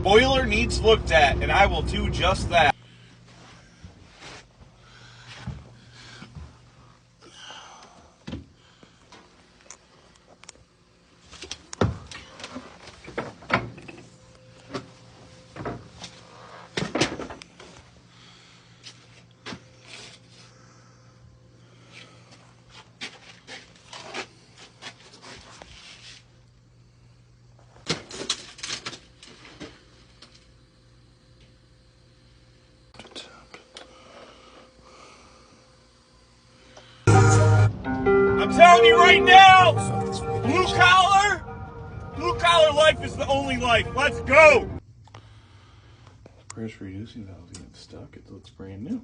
Boiler needs looked at, and I will do just that. I'm telling you right now, blue collar life is the only life. Let's go. Pressure reducing valve getting stuck. It looks brand new.